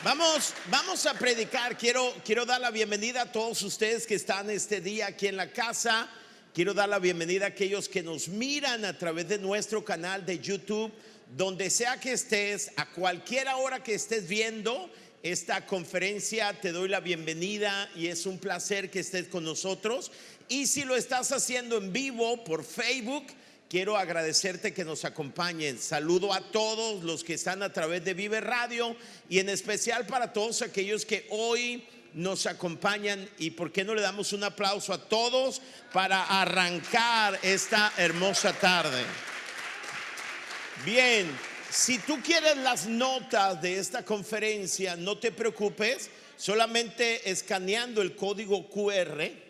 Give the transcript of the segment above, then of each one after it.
Vamos a predicar. Quiero dar la bienvenida a todos ustedes que están este día aquí en la casa. Quiero dar la bienvenida a aquellos que nos miran a través de nuestro canal de YouTube. Donde sea que estés, a cualquier hora que estés viendo esta conferencia, te doy la bienvenida y es un placer que estés con nosotros. Y si lo estás haciendo en vivo por Facebook, quiero agradecerte que nos acompañen. Saludo a todos los que están a través de Vive Radio y en especial para todos aquellos que hoy nos acompañan. Y por qué no le damos un aplauso a todos para arrancar esta hermosa tarde. Bien, si tú quieres las notas de esta conferencia, no te preocupes, solamente escaneando el código QR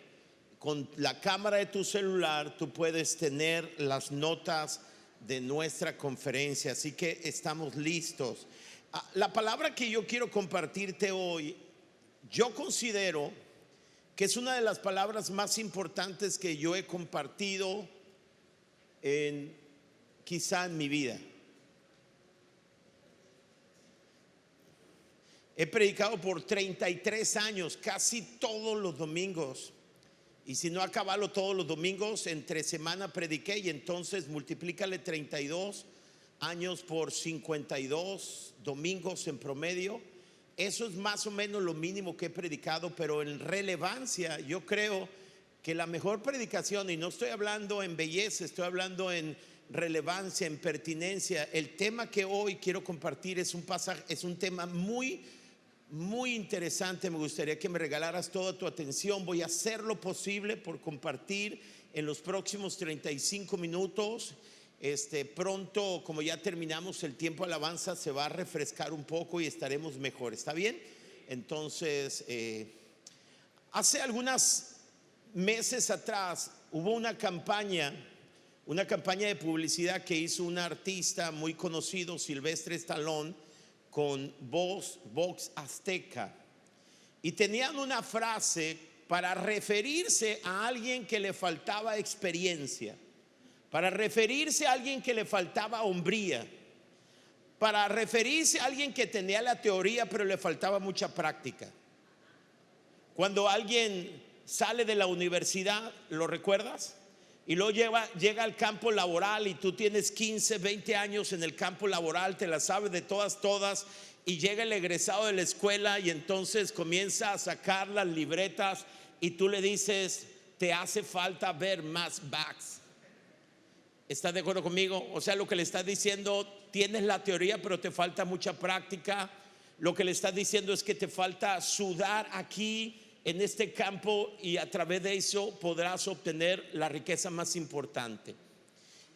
con la cámara de tu celular, tú puedes tener las notas de nuestra conferencia. Así que estamos listos. La palabra que yo quiero compartirte hoy, yo considero que es una de las palabras más importantes que yo he compartido quizá en mi vida. He predicado por 33 años, casi todos los domingos. Y si no acabalo todos los domingos, entre semana prediqué, y entonces multiplícale 32 años por 52 domingos en promedio. Eso es más o menos lo mínimo que he predicado, pero en relevancia yo creo que la mejor predicación, y no estoy hablando en belleza, estoy hablando en relevancia, en pertinencia. El tema que hoy quiero compartir es un pasaje, es un tema muy interesante. Me gustaría que me regalaras toda tu atención. Voy a hacer lo posible por compartir en los próximos 35 minutos. Pronto, como ya terminamos el tiempo de alabanza, se va a refrescar un poco y estaremos mejor. ¿Está bien? Entonces, hace algunos meses atrás hubo una campaña de publicidad que hizo un artista muy conocido, Silvestre Stallone, con Vox Azteca, y tenían una frase para referirse a alguien que le faltaba experiencia, para referirse a alguien que le faltaba hombría, para referirse a alguien que tenía la teoría pero le faltaba mucha práctica. Cuando alguien sale de la universidad, ¿lo recuerdas? Y luego llega al campo laboral y tú tienes 15, 20 años en el campo laboral, te la sabes de todas, y llega el egresado de la escuela y entonces comienza a sacar las libretas y tú le dices, te hace falta ver más backs. ¿Estás de acuerdo conmigo? O sea, lo que le estás diciendo, tienes la teoría pero te falta mucha práctica. Lo que le estás diciendo es que te falta sudar aquí en este campo, y a través de eso podrás obtener la riqueza más importante.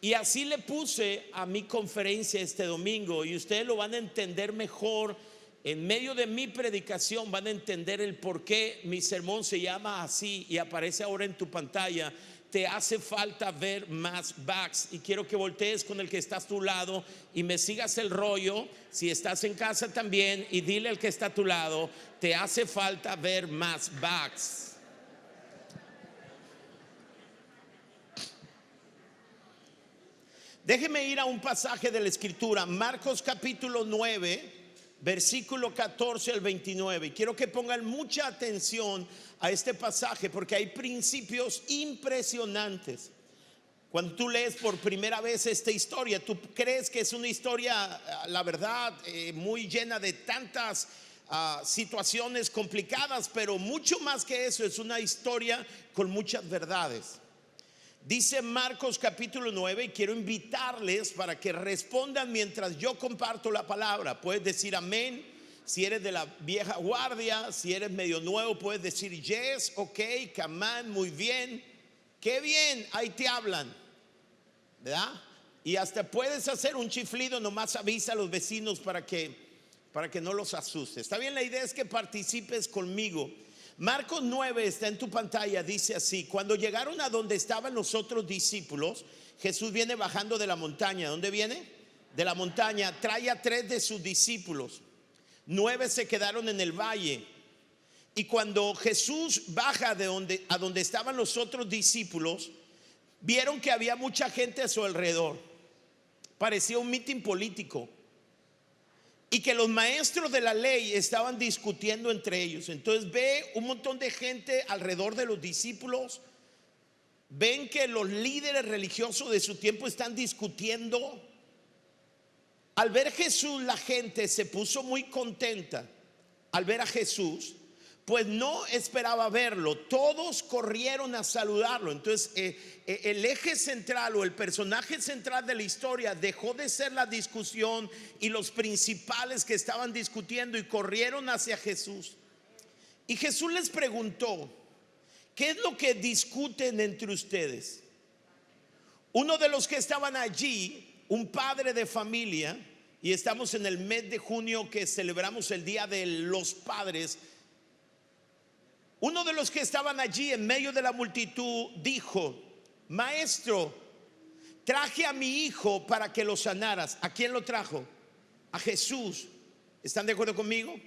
Y así le puse a mi conferencia este domingo, y ustedes lo van a entender mejor en medio de mi predicación. Van a entender el por qué mi sermón se llama así y aparece ahora en tu pantalla. Te hace falta ver más backs. Y quiero que voltees con el que está a tu lado y me sigas el rollo. Si estás en casa también, y dile al que está a tu lado, te hace falta ver más backs. Déjeme ir a un pasaje de la escritura, Marcos capítulo 9, versículo 14 al 29. Y quiero que pongan mucha atención a este pasaje porque hay principios impresionantes. Cuando tú lees por primera vez esta historia, tú crees que es una historia, la verdad, muy llena de tantas situaciones complicadas, pero mucho más que eso, es una historia con muchas verdades. Dice Marcos capítulo 9, y quiero invitarles para que respondan mientras yo comparto la palabra. Puedes decir amén si eres de la vieja guardia. Si eres medio nuevo, puedes decir yes, ok, come on, muy bien, qué bien, ahí te hablan, ¿verdad? Y hasta puedes hacer un chiflido, nomás avisa a los vecinos para que no los asustes. Está bien, la idea es que participes conmigo. Marcos 9 está en tu pantalla, dice así: cuando llegaron a donde estaban los otros discípulos, Jesús viene bajando de la montaña. ¿Dónde viene? De la montaña. Trae a 3 de sus discípulos, 9 se quedaron en el valle. Y cuando Jesús baja a donde estaban los otros discípulos, vieron que había mucha gente a su alrededor. Parecía un mitin político. y que los maestros de la ley estaban discutiendo entre ellos. Entonces ve un montón de gente alrededor de los discípulos. Ven que los líderes religiosos de su tiempo están discutiendo. Al ver a Jesús, la gente se puso muy contenta al ver a Jesús, pues no esperaba verlo. Todos corrieron a saludarlo. Entonces el eje central o el personaje central de la historia dejó de ser la discusión y los principales que estaban discutiendo, y corrieron hacia Jesús. Y Jesús les preguntó: ¿qué es lo que discuten entre ustedes? Uno de los que estaban allí, un padre de familia, y estamos en el mes de junio que celebramos el Día de los Padres, uno de los que estaban allí en medio de la multitud dijo: Maestro, traje a mi hijo para que lo sanaras. ¿A quién lo trajo? A Jesús. ¿Están de acuerdo conmigo?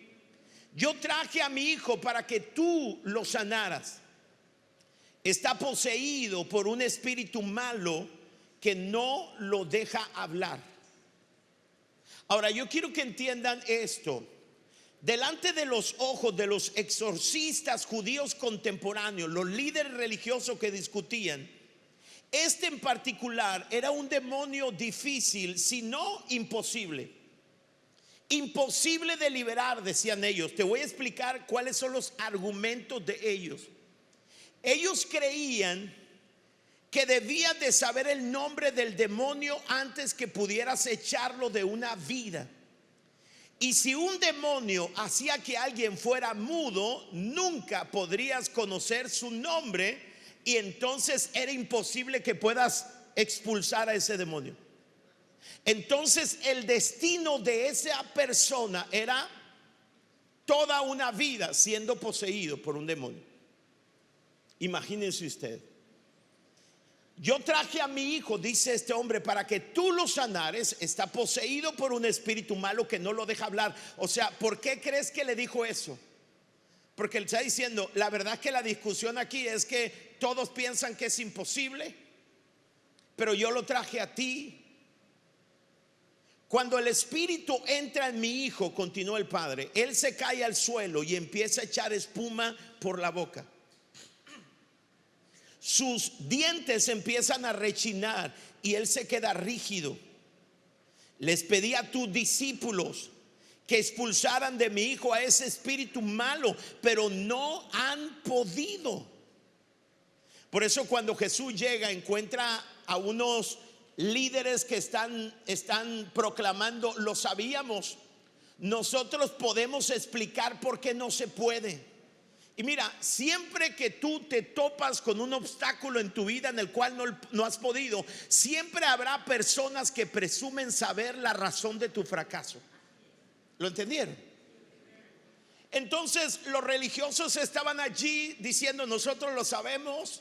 Yo traje a mi hijo para que tú lo sanaras. Está poseído por un espíritu malo que no lo deja hablar. Ahora yo quiero que entiendan esto. Delante de los ojos de los exorcistas judíos contemporáneos, los líderes religiosos que discutían, este en particular era un demonio difícil, si no imposible. Imposible de liberar, decían ellos. Te voy a explicar cuáles son los argumentos de ellos. Ellos creían que debías de saber el nombre del demonio antes que pudieras echarlo de una vida. Y si un demonio hacía que alguien fuera mudo, nunca podrías conocer su nombre, y entonces era imposible que puedas expulsar a ese demonio. Entonces el destino de esa persona era toda una vida siendo poseído por un demonio. Imagínense usted. Yo traje a mi hijo, dice este hombre, para que tú lo sanares. Está poseído por un espíritu malo que no lo deja hablar. O sea, ¿por qué crees que le dijo eso? Porque él está diciendo: la verdad que la discusión aquí es que todos piensan que es imposible, pero yo lo traje a ti. Cuando el espíritu entra en mi hijo, continuó el padre, él se cae al suelo y empieza a echar espuma por la boca. Sus dientes empiezan a rechinar y él se queda rígido. Les pedí a tus discípulos que expulsaran de mi hijo a ese espíritu malo, pero no han podido. Por eso cuando Jesús llega, encuentra a unos líderes que están proclamando: lo sabíamos, nosotros podemos explicar por qué no se puede. Y mira, siempre que tú te topas con un obstáculo en tu vida en el cual no has podido, siempre habrá personas que presumen saber la razón de tu fracaso. ¿Lo entendieron? Entonces los religiosos estaban allí diciendo: nosotros lo sabemos.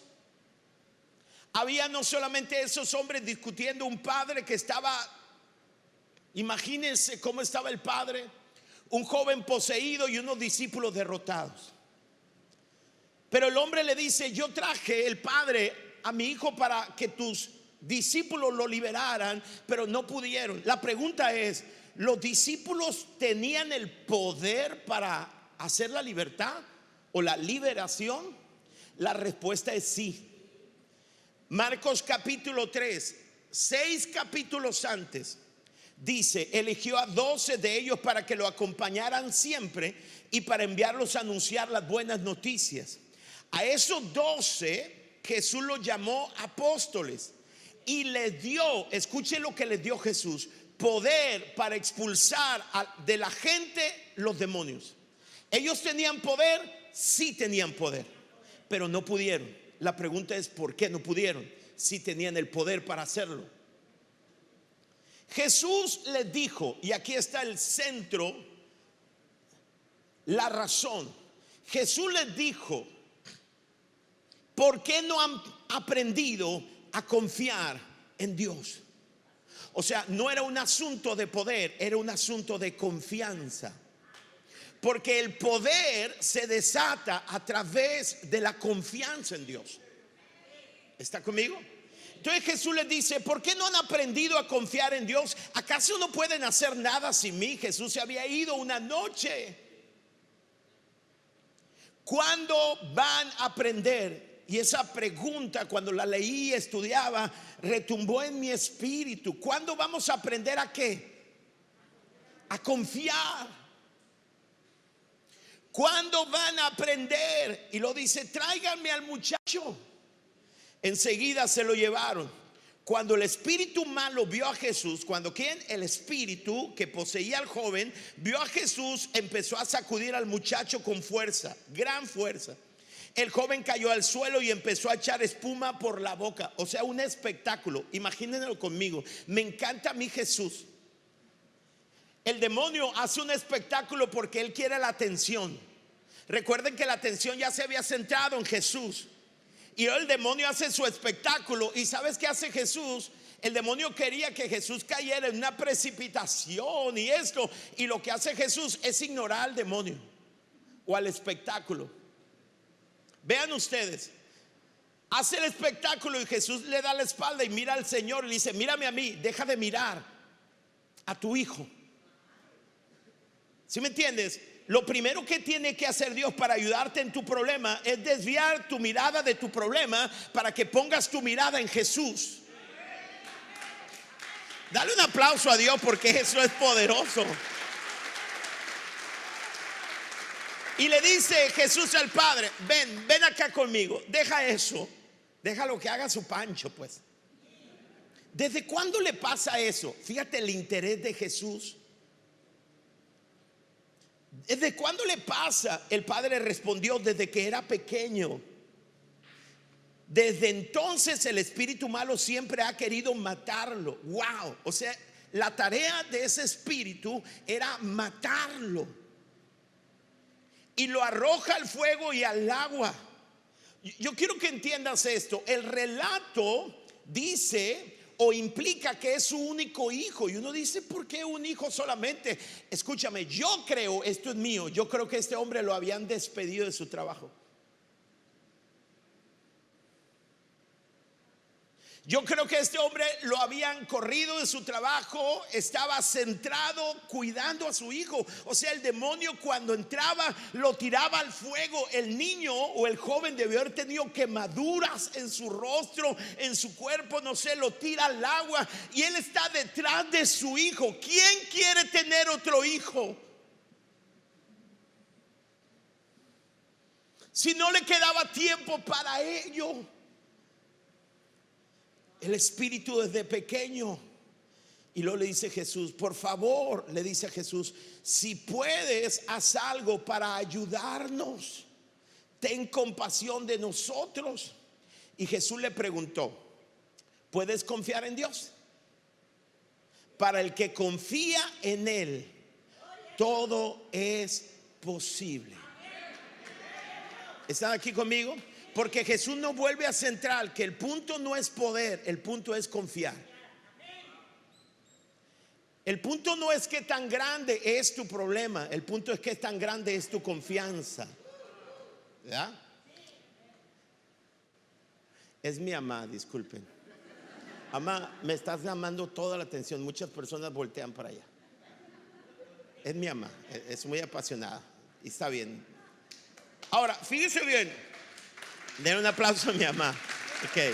Había no solamente esos hombres discutiendo, un padre que estaba, imagínense cómo estaba el padre, un joven poseído y unos discípulos derrotados. Pero el hombre le dice: yo traje, el padre, a mi hijo para que tus discípulos lo liberaran, pero no pudieron. La pregunta es: ¿los discípulos tenían el poder para hacer la libertad o la liberación? La respuesta es sí. Marcos capítulo 3, 6 capítulos antes, dice: eligió a 12 de ellos para que lo acompañaran siempre y para enviarlos a anunciar las buenas noticias. A esos 12 Jesús los llamó apóstoles y les dio, escuche lo que les dio Jesús: poder para expulsar de la gente los demonios. Ellos tenían poder, sí tenían poder, pero no pudieron. La pregunta es: ¿por qué no pudieron si tenían el poder para hacerlo? Jesús les dijo, y aquí está el centro, la razón. Jesús les dijo: ¿por qué no han aprendido a confiar en Dios? O sea, no era un asunto de poder, era un asunto de confianza. Porque el poder se desata a través de la confianza en Dios. ¿Está conmigo? Entonces Jesús les dice: ¿por qué no han aprendido a confiar en Dios? ¿Acaso no pueden hacer nada sin mí? Jesús se había ido una noche. ¿Cuándo van a aprender? Y esa pregunta, cuando la leí y estudiaba, retumbó en mi espíritu. ¿Cuándo vamos a aprender a qué? A confiar. ¿Cuándo van a aprender? Y lo dice: tráiganme al muchacho. Enseguida se lo llevaron. Cuando el espíritu malo vio a Jesús, cuando ¿quién? El espíritu que poseía al joven vio a Jesús, empezó a sacudir al muchacho con fuerza, gran fuerza. El joven cayó al suelo y empezó a echar espuma por la boca. O sea, un espectáculo. Imagínenlo conmigo. Me encanta a mí Jesús. El demonio hace un espectáculo porque él quiere la atención. Recuerden que la atención ya se había centrado en Jesús. Y el demonio hace su espectáculo. ¿Y sabes qué hace Jesús? El demonio quería que Jesús cayera en una precipitación y esto. Y lo que hace Jesús es ignorar al demonio o al espectáculo. Vean ustedes, hace el espectáculo y Jesús le da la espalda y mira al Señor y le dice: mírame a mí, deja de mirar a tu hijo. ¿Sí me entiendes? Lo primero que tiene que hacer Dios para ayudarte en tu problema es desviar tu mirada de tu problema para que pongas tu mirada en Jesús. Dale un aplauso a Dios porque eso es poderoso. Y le dice Jesús al Padre: ven acá conmigo, deja eso, déjalo que haga su pancho pues. ¿Desde cuándo le pasa eso? Fíjate el interés de Jesús. ¿Desde cuándo le pasa? El padre respondió: desde que era pequeño. Desde entonces el espíritu malo siempre ha querido matarlo. Wow, o sea, la tarea de ese espíritu era matarlo. Y lo arroja al fuego y al agua. Yo quiero que entiendas esto. El relato dice o implica que es su único hijo. Y uno dice: ¿por qué un hijo solamente? Escúchame, yo creo, esto es mío, yo creo que este hombre lo habían despedido de su trabajo. Yo creo que este hombre lo habían corrido de su trabajo, estaba centrado cuidando a su hijo. O sea, el demonio cuando entraba lo tiraba al fuego. El niño o el joven debió haber tenido quemaduras en su rostro, en su cuerpo, no sé, lo tira al agua y él está detrás de su hijo. ¿Quién quiere tener otro hijo? Si no le quedaba tiempo para ello. El espíritu desde pequeño. Y luego le dice Jesús: por favor, le dice a Jesús, si puedes, haz algo para ayudarnos. Ten compasión de nosotros. Y Jesús le preguntó: ¿puedes confiar en Dios? Para el que confía en Él, todo es posible. ¿Están aquí conmigo? Porque Jesús nos vuelve a centrar que el punto no es poder, el punto es confiar. El punto no es que tan grande es tu problema, el punto es que tan grande es tu confianza. ¿Ya? Es mi mamá, disculpen. Mamá, me estás llamando toda la atención, muchas personas voltean para allá. Es mi mamá, es muy apasionada y está bien. Ahora, fíjese bien. Den un aplauso a mi mamá. Okay.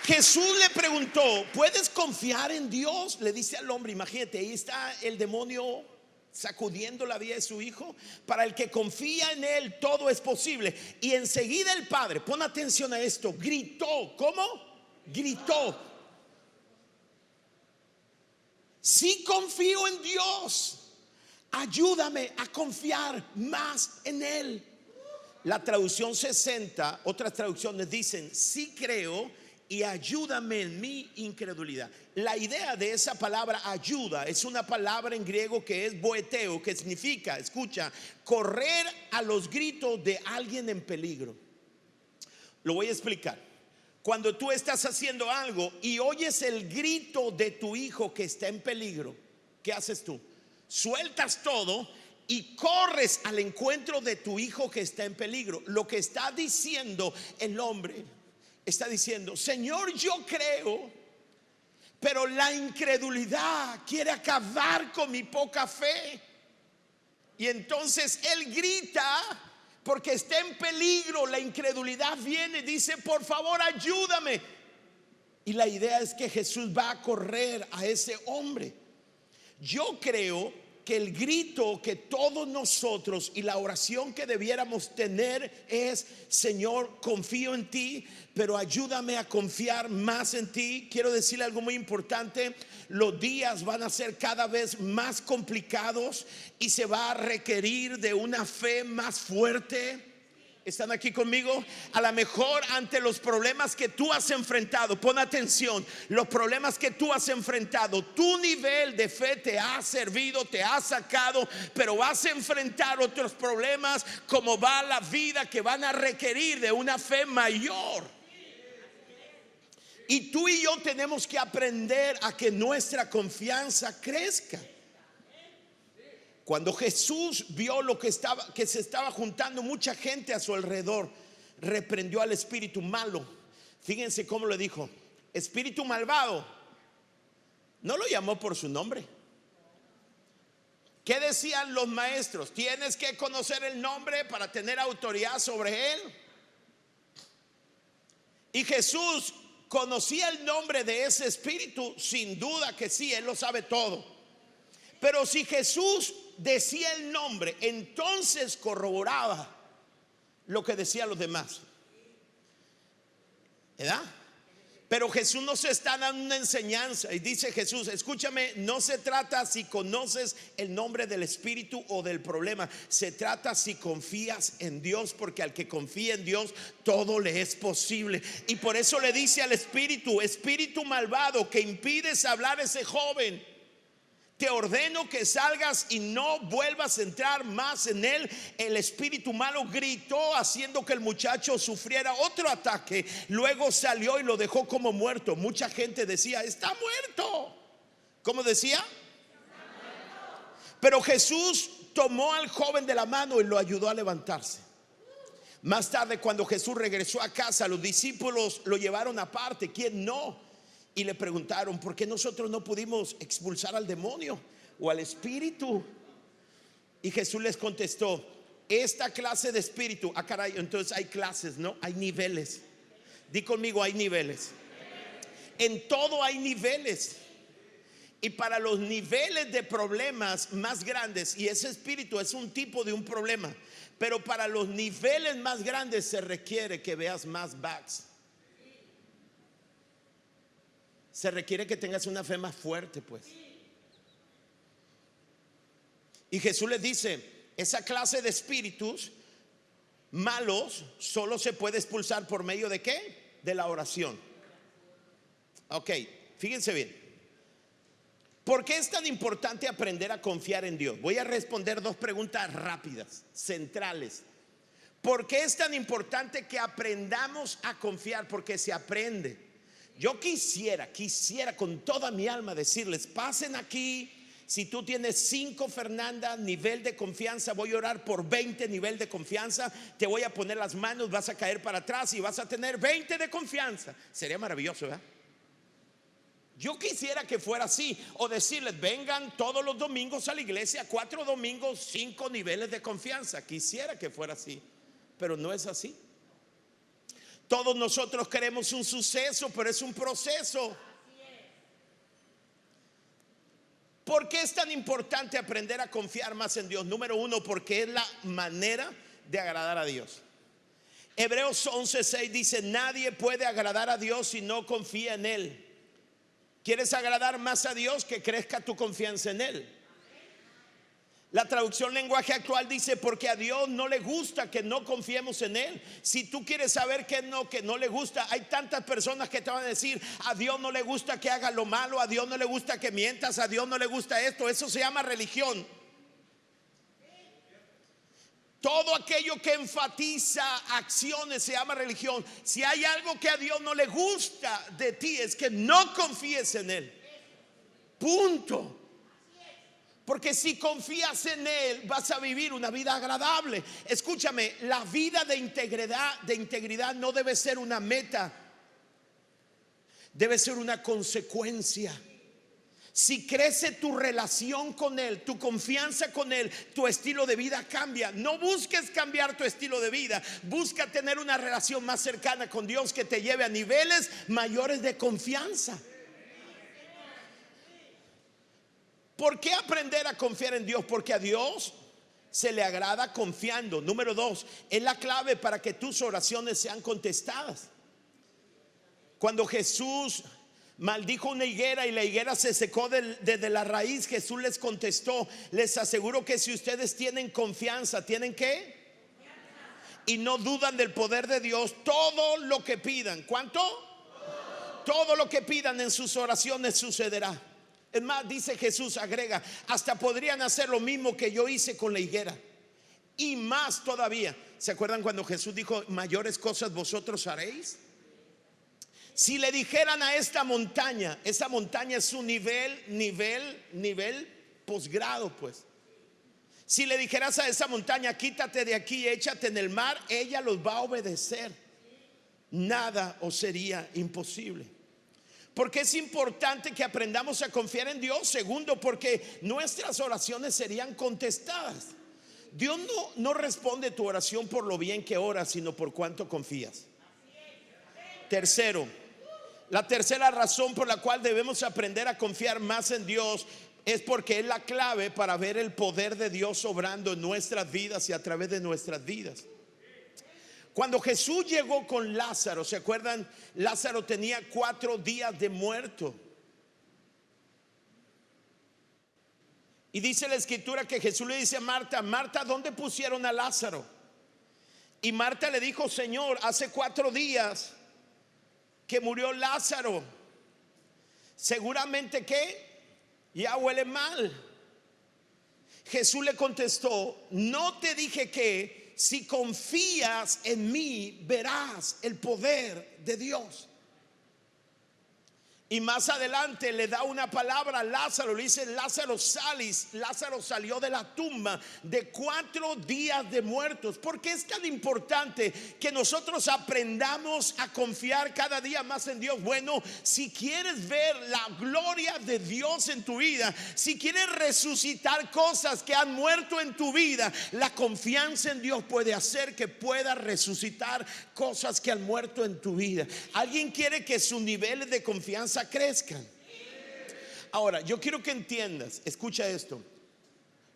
Jesús le preguntó: ¿puedes confiar en Dios? Le dice al hombre. Imagínate, ahí está el demonio sacudiendo la vida de su hijo. Para el que confía en Él, todo es posible. Y enseguida el padre, pon atención a esto, gritó. ¿Cómo? Gritó: sí confío en Dios, ayúdame a confiar más en Él. La traducción 60, otras traducciones dicen: sí creo y ayúdame en mi incredulidad. La idea de esa palabra ayuda es una palabra en griego que es boeteo, que significa, escucha, correr a los gritos de alguien en peligro. Lo voy a explicar. Cuando tú estás haciendo algo y oyes el grito de tu hijo que está en peligro, ¿qué haces tú? Sueltas todo y corres al encuentro de tu hijo que está en peligro. Lo que está diciendo el hombre está diciendo: Señor, yo creo, pero la incredulidad quiere acabar con mi poca fe. Y entonces él grita porque está en peligro. La incredulidad viene, dice: por favor, ayúdame. Y la idea es que Jesús va a correr a ese hombre. Yo creo que el grito que todos nosotros y la oración que debiéramos tener es: Señor, confío en ti, pero ayúdame a confiar más en ti. Quiero decirle algo muy importante: los días van a ser cada vez más complicados y se va a requerir de una fe más fuerte. ¿Están aquí conmigo? A lo mejor ante los problemas que tú has enfrentado, pon atención, los problemas que tú has enfrentado, tu nivel de fe te ha servido, te ha sacado, pero vas a enfrentar otros problemas como va la vida, que van a requerir de una fe mayor. Y tú y yo tenemos que aprender a que nuestra confianza crezca. Cuando Jesús vio que se estaba juntando mucha gente a su alrededor, reprendió al espíritu malo. Fíjense cómo le dijo: espíritu malvado. No lo llamó por su nombre. ¿Qué decían los maestros? Tienes que conocer el nombre para tener autoridad sobre él. Y Jesús conocía el nombre de ese espíritu, sin duda que sí, él lo sabe todo. Pero si Jesús decía el nombre, entonces corroboraba lo que decían los demás, ¿verdad? Pero Jesús nos está dando una enseñanza. Y dice Jesús: escúchame, no se trata si conoces el nombre del espíritu o del problema, se trata si confías en Dios, porque al que confía en Dios todo le es posible. Y por eso le dice al espíritu: espíritu malvado que impides hablar a ese joven, te ordeno que salgas y no vuelvas a entrar más en él. El espíritu malo gritó, haciendo que el muchacho sufriera otro ataque. Luego salió y lo dejó como muerto. Mucha gente decía: está muerto. ¿Cómo decía? Pero Jesús tomó al joven de la mano y lo ayudó a levantarse. Más tarde, cuando Jesús regresó a casa, los discípulos lo llevaron aparte. ¿Quién no? Y le preguntaron: ¿por qué nosotros no pudimos expulsar al demonio o al espíritu? Y Jesús les contestó: esta clase de espíritu, caray, entonces hay clases, ¿no? Hay niveles. Di conmigo: hay niveles. En todo hay niveles. Y para los niveles de problemas más grandes, y ese espíritu es un tipo de un problema, pero para los niveles más grandes se requiere que veas más backs. Se requiere que tengas una fe más fuerte, pues. Y Jesús les dice: esa clase de espíritus malos solo se puede expulsar por medio de ¿qué? De la oración. Ok, fíjense bien. ¿Por qué es tan importante aprender a confiar en Dios? Voy a responder dos preguntas rápidas, centrales. ¿Por qué es tan importante que aprendamos a confiar? Porque se aprende. Yo quisiera con toda mi alma decirles: pasen aquí. Si tú tienes 5, Fernanda, nivel de confianza, voy a orar por 20 nivel de confianza. Te voy a poner las manos, vas a caer para atrás y vas a tener 20 de confianza. Sería maravilloso, ¿verdad? Yo quisiera que fuera así. O decirles: vengan todos los domingos a la iglesia, 4 domingos, 5 niveles de confianza. Quisiera que fuera así, pero no es así. Todos nosotros queremos un suceso, pero es un proceso. ¿Por qué es tan importante aprender a confiar más en Dios? Número 1, porque es la manera de agradar a Dios. Hebreos 11:6 dice: nadie puede agradar a Dios si no confía en Él. ¿Quieres agradar más a Dios? Que crezca tu confianza en Él. La traducción lenguaje actual dice: porque a Dios no le gusta que no confiemos en Él. Si tú quieres saber que no le gusta, hay tantas personas que te van a decir: a Dios no le gusta que hagas lo malo, a Dios no le gusta que mientas, a Dios no le gusta esto. Eso se llama religión. Todo aquello que enfatiza acciones se llama religión. Si hay algo que a Dios no le gusta de ti, es que no confíes en Él. Punto. Porque si confías en Él, vas a vivir una vida agradable. Escúchame, la vida de integridad no debe ser una meta, debe ser una consecuencia. Si crece tu relación con Él, tu confianza con Él, tu estilo de vida cambia. No busques cambiar tu estilo de vida, busca tener una relación más cercana con Dios que te lleve a niveles mayores de confianza. ¿Por qué aprender a confiar en Dios? Porque a Dios se le agrada confiando. Número 2, es la clave para que tus oraciones sean contestadas. Cuando Jesús maldijo una higuera y la higuera se secó desde la raíz, Jesús les contestó: les aseguro que si ustedes tienen confianza, ¿tienen qué? Y no dudan del poder de Dios, todo lo que pidan, ¿cuánto? Todo lo que pidan en sus oraciones sucederá. Es más, dice Jesús, agrega, hasta podrían hacer lo mismo que yo hice con la higuera, y más todavía. ¿Se acuerdan cuando Jesús dijo: mayores cosas vosotros haréis? Si le dijeran a esta montaña, esa montaña es un nivel posgrado, pues. Si le dijeras a esa montaña: quítate de aquí y échate en el mar, ella los va a obedecer. Nada os sería imposible. Porque es importante que aprendamos a confiar en Dios. Segundo, porque nuestras oraciones serían contestadas. Dios no responde tu oración por lo bien que oras, sino por cuánto confías. Tercero, la tercera razón por la cual debemos aprender a confiar más en Dios es porque es la clave para ver el poder de Dios obrando en nuestras vidas y a través de nuestras vidas. Cuando Jesús llegó con Lázaro, ¿se acuerdan? Lázaro tenía 4 días de muerto. Y dice la escritura que Jesús le dice a Marta: Marta, ¿dónde pusieron a Lázaro? Y Marta le dijo: Señor, hace 4 días que murió Lázaro. Seguramente que ya huele mal. Jesús le contestó: no te dije que si confías en mí verás el poder de Dios. Y más adelante le da una palabra a Lázaro, le dice: Lázaro, salis. Lázaro salió de la tumba de 4 días de muertos. ¿Por qué es tan importante que nosotros aprendamos a confiar cada día más en Dios? Bueno, si quieres ver la gloria de Dios en tu vida, si quieres resucitar cosas que han muerto en tu vida, la confianza en Dios puede hacer que puedas resucitar cosas que han muerto en tu vida. ¿Alguien quiere que sus niveles de confianza crezcan? Ahora, yo quiero que entiendas, escucha esto.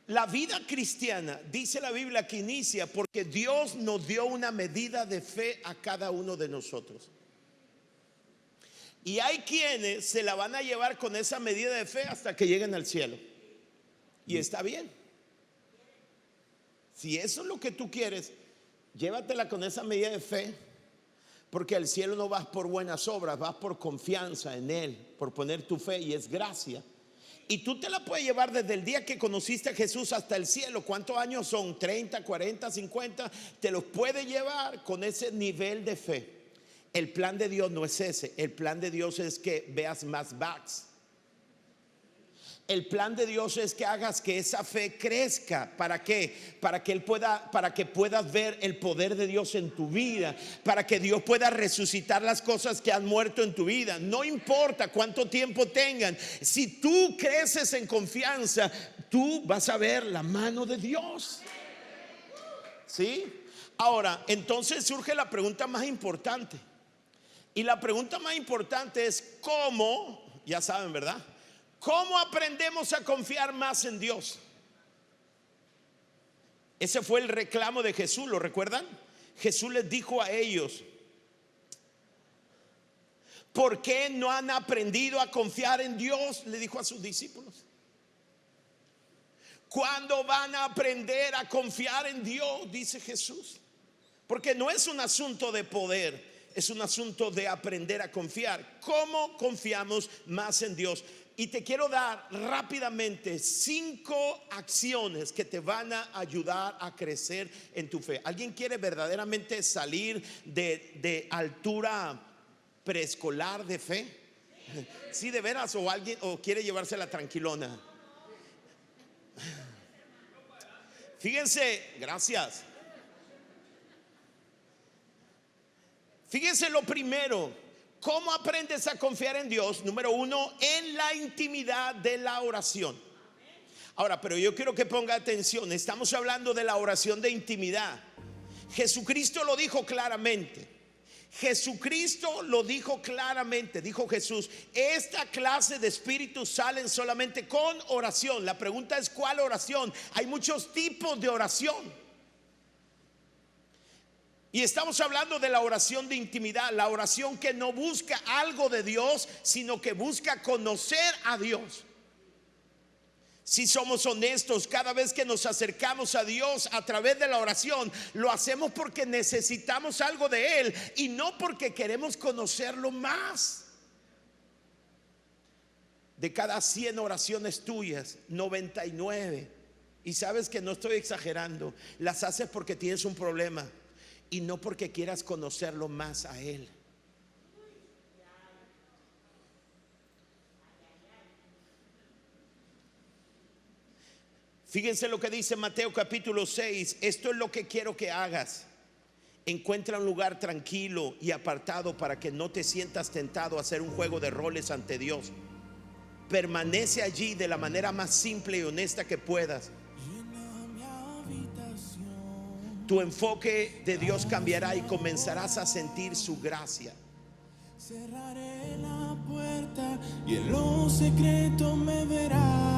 La vida cristiana, dice la Biblia, que inicia porque Dios nos dio una medida de fe a cada uno de nosotros. Y hay quienes se la van a llevar con esa medida de fe hasta que lleguen al cielo. Y está bien. Si eso es lo que tú quieres, llévatela con esa medida de fe. Porque al cielo no vas por buenas obras, vas por confianza en Él, por poner tu fe, y es gracia. Y tú te la puedes llevar desde el día que conociste a Jesús hasta el cielo. ¿Cuántos años son? 30, 40, 50. Te los puedes llevar con ese nivel de fe. El plan de Dios no es ese. El plan de Dios es que veas más backs. El plan de Dios es que hagas que esa fe crezca. ¿Para qué? Para que puedas ver el poder de Dios en tu vida, para que Dios pueda resucitar las cosas que han muerto en tu vida. No importa cuánto tiempo tengan, si tú creces en confianza, tú vas a ver la mano de Dios. ¿Sí? Ahora, entonces surge la pregunta más importante. Y la pregunta más importante es ¿cómo? Ya saben, ¿verdad? ¿Cómo aprendemos a confiar más en Dios? Ese fue el reclamo de Jesús, ¿lo recuerdan? Jesús les dijo a ellos: ¿por qué no han aprendido a confiar en Dios? Le dijo a sus discípulos. ¿Cuándo van a aprender a confiar en Dios? Dice Jesús. Porque no es un asunto de poder, es un asunto de aprender a confiar. ¿Cómo confiamos más en Dios? Y te quiero dar rápidamente 5 acciones que te van a ayudar a crecer en tu fe. ¿Alguien quiere verdaderamente salir de altura preescolar de fe? ¿Sí, de veras? ¿O alguien o quiere llevarse la tranquilona? Fíjense, gracias. Fíjense lo primero. ¿Cómo aprendes a confiar en Dios? Número uno, en la intimidad de la oración. Ahora, pero yo quiero que ponga atención. Estamos hablando de la oración de intimidad. Jesucristo lo dijo claramente. Jesucristo lo dijo claramente. Dijo Jesús: esta clase de espíritus salen solamente con oración. La pregunta es, ¿cuál oración? Hay muchos tipos de oración. Y estamos hablando de la oración de intimidad, la oración que no busca algo de Dios, sino que busca conocer a Dios. Si somos honestos, cada vez que nos acercamos a Dios a través de la oración, lo hacemos porque necesitamos algo de Él y no porque queremos conocerlo más. De cada 100 oraciones tuyas, 99, y sabes que no estoy exagerando, las haces porque tienes un problema y no porque quieras conocerlo más a Él. Fíjense lo que dice Mateo capítulo 6. Esto es lo que quiero que hagas. Encuentra un lugar tranquilo y apartado para que no te sientas tentado a hacer un juego de roles ante Dios. Permanece allí de la manera más simple y honesta que puedas. Tu enfoque de Dios cambiará y comenzarás a sentir su gracia. Cerraré la puerta y en lo secreto me verás.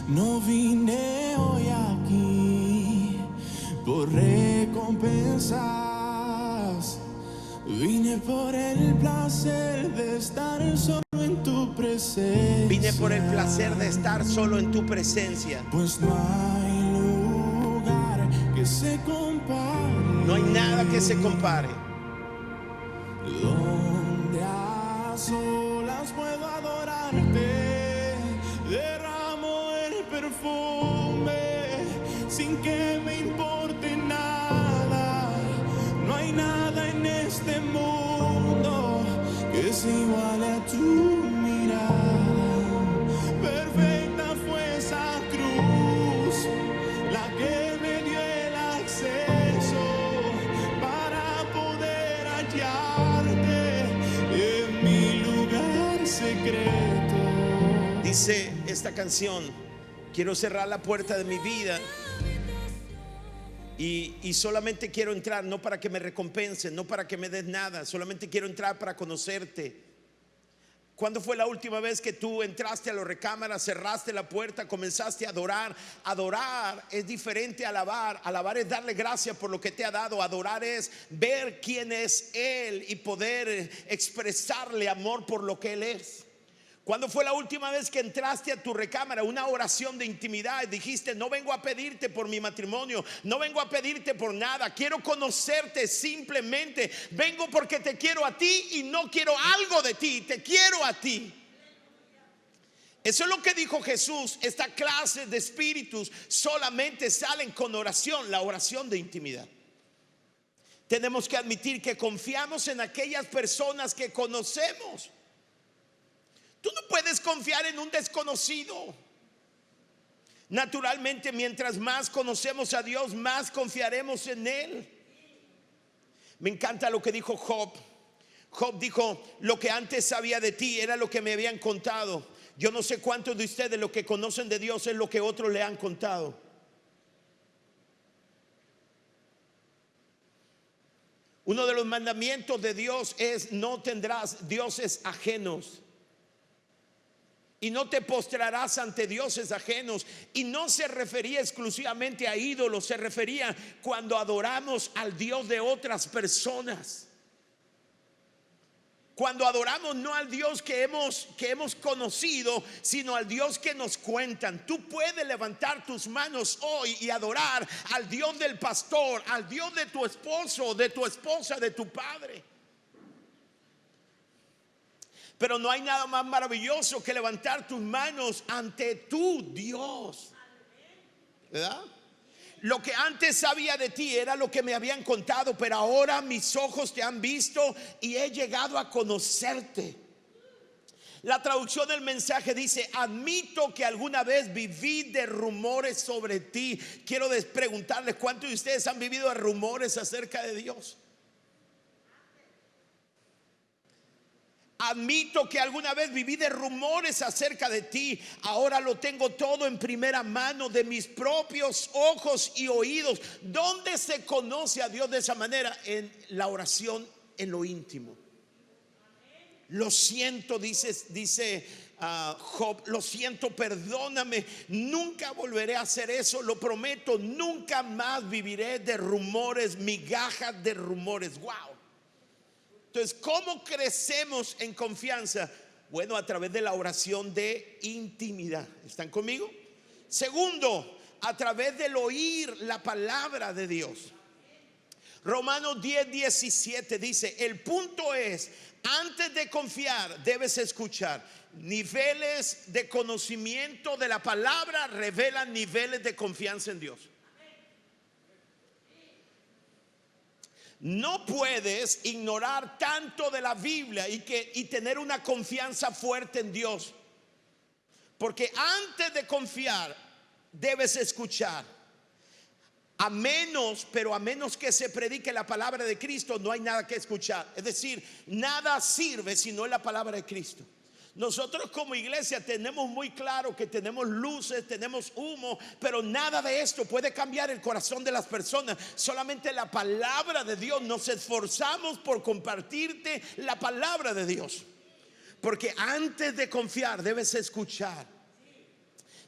No vine hoy aquí por recompensas. Vine por el placer de estar solo en tu presencia. Vine por el placer de estar solo en tu presencia. Pues no hay lugar que se compare. No hay nada que se compare. Donde a solas puedo adorarte, derramo el perfume sin que me importe nada. No hay nada en este mundo que se iguale a tu mirada. Perfecta fue esa cruz, la que me dio el acceso para poder hallarte en mi lugar secreto. Dice esta canción: quiero cerrar la puerta de mi vida y solamente quiero entrar, no para que me recompensen, no para que me des nada, solamente quiero entrar para conocerte. ¿Cuándo fue la última vez que tú entraste a la recámara, cerraste la puerta, comenzaste a adorar? Adorar es diferente a alabar. Alabar es darle gracias por lo que te ha dado. Adorar es ver quién es Él y poder expresarle amor por lo que Él es. ¿Cuándo fue la última vez que entraste a tu recámara, una oración de intimidad, y dijiste: no vengo a pedirte por mi matrimonio, no vengo a pedirte por nada, quiero conocerte simplemente, vengo porque te quiero a ti y no quiero algo de ti, te quiero a ti? Eso es lo que dijo Jesús. Esta clase de espíritus solamente salen con oración, la oración de intimidad. Tenemos que admitir que confiamos en aquellas personas que conocemos. Tú no puedes confiar en un desconocido. Naturalmente, mientras más conocemos a Dios, más confiaremos en Él. Me encanta lo que dijo Job. Job dijo: lo que antes sabía de ti era lo que me habían contado. Yo no sé cuántos de ustedes lo que conocen de Dios es lo que otros le han contado. Uno de los mandamientos de Dios es: no tendrás dioses ajenos. Y no te postrarás ante dioses ajenos. Y no se refería exclusivamente a ídolos, se refería cuando adoramos al Dios de otras personas. Cuando adoramos no al Dios que hemos conocido, sino al Dios que nos cuentan. Tú puedes levantar tus manos hoy y adorar al Dios del pastor, al Dios de tu esposo, de tu esposa, de tu padre. Pero no hay nada más maravilloso que levantar tus manos ante tu Dios, ¿verdad? Lo que antes sabía de ti era lo que me habían contado, pero ahora mis ojos te han visto y he llegado a conocerte. La traducción del mensaje dice: admito que alguna vez viví de rumores sobre ti. Quiero preguntarles: ¿cuántos de ustedes han vivido de rumores acerca de Dios? Admito que alguna vez viví de rumores acerca de ti. Ahora lo tengo todo en primera mano, de mis propios ojos y oídos. ¿Dónde se conoce a Dios de esa manera? En la oración, en lo íntimo. Lo siento, dice Job, lo siento, perdóname, nunca volveré a hacer eso, lo prometo, nunca más viviré de rumores, migajas de rumores. Wow. Entonces, ¿cómo crecemos en confianza? Bueno, a través de la oración de intimidad. ¿Están conmigo? Segundo, a través del oír la palabra de Dios. Romanos 10:17 dice: el punto es, antes de confiar debes escuchar. Niveles de conocimiento de la palabra revelan niveles de confianza en Dios. No puedes ignorar tanto de la Biblia y tener una confianza fuerte en Dios, porque antes de confiar debes escuchar. A menos que se predique la palabra de Cristo, no hay nada que escuchar. Es decir, nada sirve si no es la palabra de Cristo. Nosotros como iglesia tenemos muy claro que tenemos luces, tenemos humo, pero nada de esto puede cambiar el corazón de las personas. Solamente la palabra de Dios. Nos esforzamos por compartirte la palabra de Dios, porque antes de confiar debes escuchar.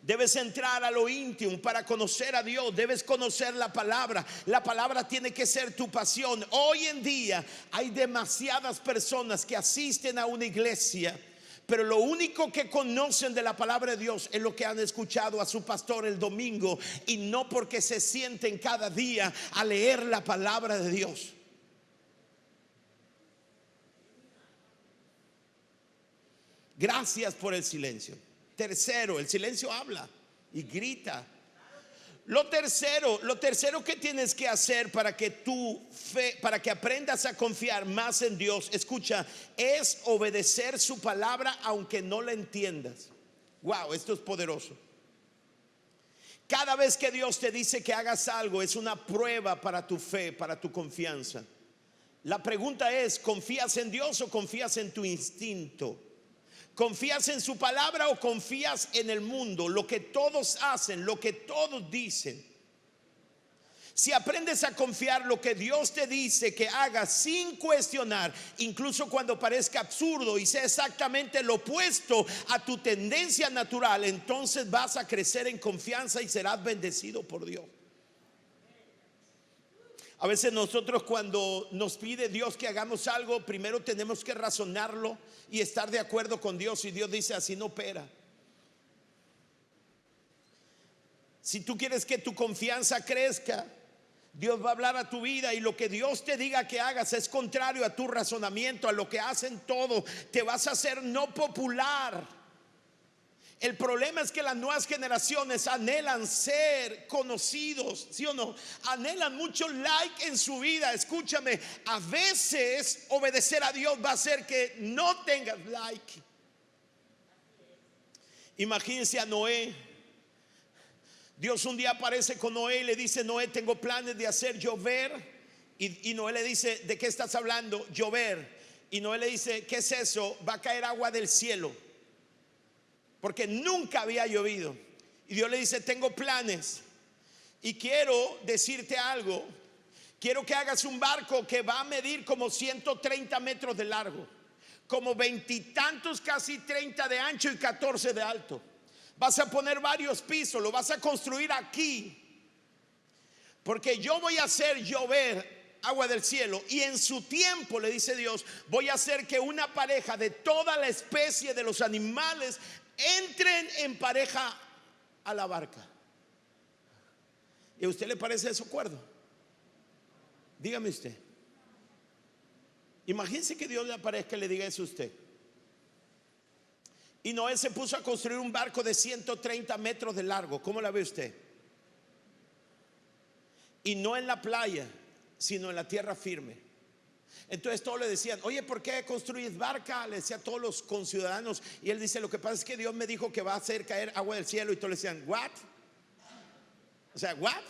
Debes entrar a lo íntimo para conocer a Dios. Debes conocer la palabra. La palabra tiene que ser tu pasión. Hoy en día hay demasiadas personas que asisten a una iglesia, pero lo único que conocen de la palabra de Dios es lo que han escuchado a su pastor el domingo, y no porque se sienten cada día a leer la palabra de Dios. Gracias por el silencio. Tercero, el silencio habla y grita. Lo tercero que tienes que hacer para que para que aprendas a confiar más en Dios, escucha, es obedecer su palabra aunque no la entiendas. Wow, esto es poderoso. Cada vez que Dios te dice que hagas algo, es una prueba para tu fe, para tu confianza. La pregunta es, ¿confías en Dios o confías en tu instinto? ¿Confías en su palabra o confías en el mundo? Lo que todos hacen, lo que todos dicen. Si aprendes a confiar lo que Dios te dice que hagas sin cuestionar, incluso cuando parezca absurdo y sea exactamente lo opuesto a tu tendencia natural, entonces vas a crecer en confianza y serás bendecido por Dios. A veces nosotros, cuando nos pide Dios que hagamos algo, primero tenemos que razonarlo y estar de acuerdo con Dios. Y Dios dice: así no opera. Si tú quieres que tu confianza crezca, Dios va a hablar a tu vida, y lo que Dios te diga que hagas es contrario a tu razonamiento, a lo que hacen todos. Te vas a hacer no popular. El problema es que las nuevas generaciones anhelan ser conocidos, ¿sí o no? Anhelan mucho like en su vida. Escúchame, a veces obedecer a Dios va a hacer que no tengas like. Imagínense a Noé. Dios un día aparece con Noé y le dice: Noé, tengo planes de hacer llover. Y Noé le dice: ¿de qué estás hablando? Llover. Y Noé le dice: ¿qué es eso? Va a caer agua del cielo, porque nunca había llovido. Y Dios le dice: tengo planes y quiero decirte algo. Quiero que hagas un barco que va a medir como 130 metros de largo, como 20 y tantos, casi 30 de ancho y 14 de alto. Vas a poner varios pisos, lo vas a construir aquí, porque yo voy a hacer llover agua del cielo, y en su tiempo, le dice Dios, voy a hacer que una pareja de toda la especie de los animales entren en pareja a la barca. ¿Y a usted le parece eso cuerdo? Dígame usted. Imagínese que Dios le aparezca y le diga eso a usted. Y Noé se puso a construir un barco de 130 metros de largo. ¿Cómo la ve usted? Y no en la playa, sino en la tierra firme. Entonces todos le decían: oye, ¿por qué construyes barca? Le decía a todos los conciudadanos. Y él dice: lo que pasa es que Dios me dijo que va a hacer caer agua del cielo. Y todos le decían: ¿what? O sea, ¿what?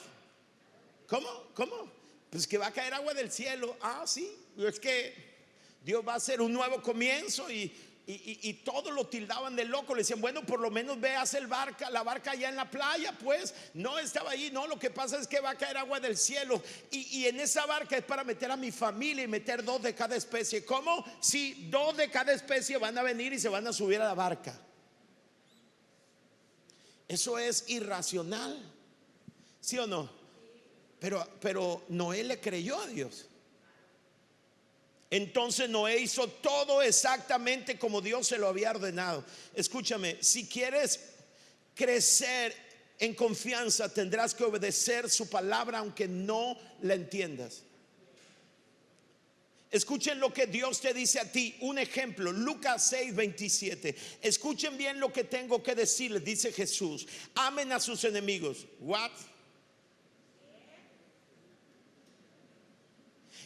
¿Cómo? Pues que va a caer agua del cielo. Ah, sí. Es que Dios va a hacer un nuevo comienzo y todos lo tildaban de loco. Le decían, bueno, por lo menos veas la barca allá en la playa. Pues no estaba allí. No, lo que pasa es que va a caer agua del cielo y en esa barca es para meter a mi familia y meter 2 de cada especie. ¿Cómo? Si 2 de cada especie van a venir y se van a subir a la barca. Eso es irracional, ¿sí o no? Pero Noé le creyó a Dios. Entonces Noé hizo todo exactamente como Dios se lo había ordenado. Escúchame, si quieres crecer en confianza, tendrás que obedecer su palabra aunque no la entiendas. Escuchen lo que Dios te dice a ti. Un ejemplo, Lucas 6:27. Escuchen bien lo que tengo que decirles. Dice Jesús: amen a sus enemigos. What?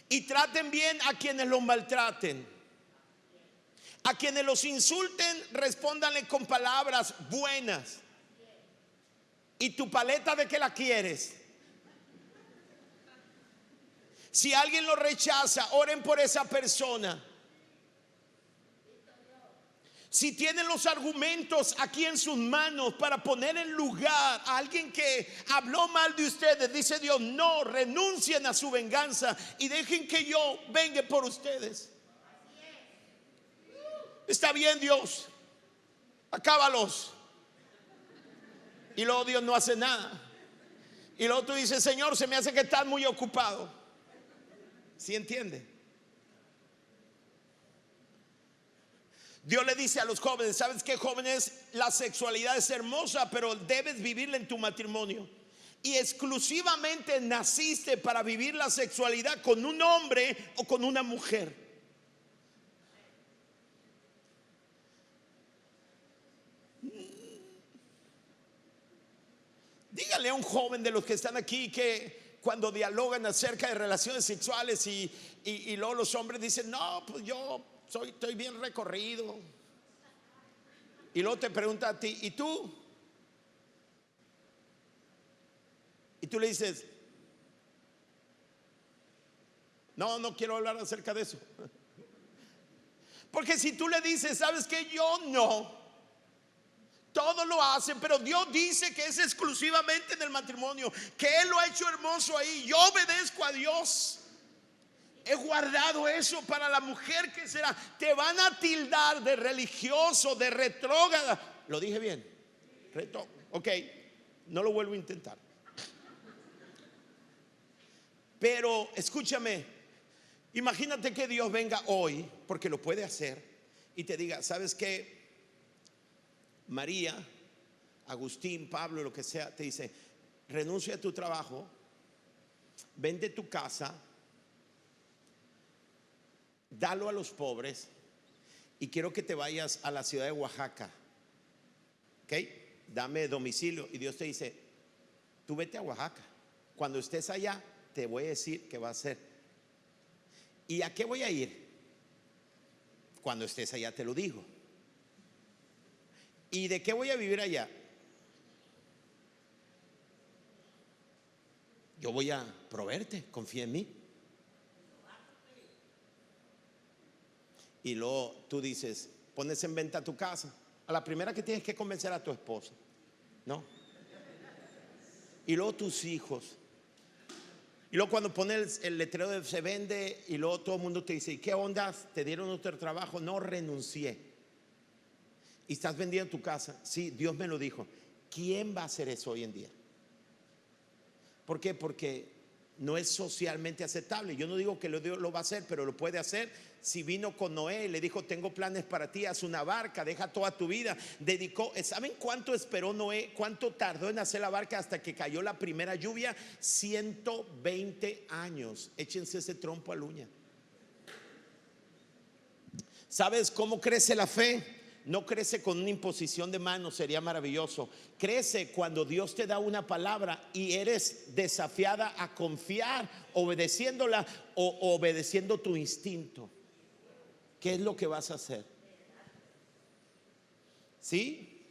Y traten bien a quienes los maltraten. A quienes los insulten, respóndanle con palabras buenas. ¿Y tu paleta de qué la quieres? Si alguien lo rechaza, oren por esa persona. Si tienen los argumentos aquí en sus manos para poner en lugar a alguien que habló mal de ustedes, dice Dios, no, renuncien a su venganza y dejen que yo venga por ustedes. Está bien, Dios, acábalos. Y luego Dios no hace nada. Y luego tú dices, Señor, se me hace que estás muy ocupado. ¿Sí entiende? Dios le dice a los jóvenes, ¿sabes qué, jóvenes? La sexualidad es hermosa, pero debes vivirla en tu matrimonio. Y exclusivamente naciste para vivir la sexualidad con un hombre o con una mujer. Dígale a un joven de los que están aquí que cuando dialogan acerca de relaciones sexuales y luego los hombres dicen, no, pues yo estoy bien recorrido. Y luego te pregunta a ti, ¿y tú? Y tú le dices, no quiero hablar acerca de eso. Porque si tú le dices, ¿sabes qué? Yo no. Todos lo hacen, pero Dios dice que es exclusivamente en el matrimonio, que Él lo ha hecho hermoso ahí. Yo obedezco a Dios. He guardado eso para la mujer que será. Te van a tildar de religioso, de retrógrada. ¿Lo dije bien? Ok, no lo vuelvo a intentar. Pero escúchame, imagínate que Dios venga hoy, porque lo puede hacer, y te diga, ¿sabes qué? María, Agustín, Pablo, lo que sea, te dice, renuncia a tu trabajo, vende tu casa, dalo a los pobres y quiero que te vayas a la ciudad de Oaxaca. ¿Ok? Dame domicilio. Y Dios te dice, tú vete a Oaxaca. Cuando estés allá, te voy a decir qué va a hacer. ¿Y a qué voy a ir? Cuando estés allá te lo digo. ¿Y de qué voy a vivir allá? Yo voy a proveerte, confía en mí. Y luego tú dices, pones en venta tu casa. A la primera que tienes que convencer a tu esposa, ¿no? Y luego tus hijos. Y luego cuando pones el letrero de se vende, y luego todo el mundo te dice, ¿y qué onda? ¿Te dieron otro trabajo? No, renuncié. Y estás vendiendo tu casa. Sí, Dios me lo dijo. ¿Quién va a hacer eso hoy en día? ¿Por qué? Porque no es socialmente aceptable. Yo no digo que lo va a hacer, pero lo puede hacer. Si vino con Noé y le dijo, tengo planes para ti, haz una barca, deja toda tu vida. ¿Saben cuánto esperó Noé? ¿Cuánto tardó en hacer la barca hasta que cayó la primera lluvia? 120 años. Échense ese trompo al uña. ¿Sabes cómo crece la fe? No crece con una imposición de manos, sería maravilloso. Crece cuando Dios te da una palabra y eres desafiada a confiar, obedeciéndola o obedeciendo tu instinto. ¿Qué es lo que vas a hacer? ¿Sí?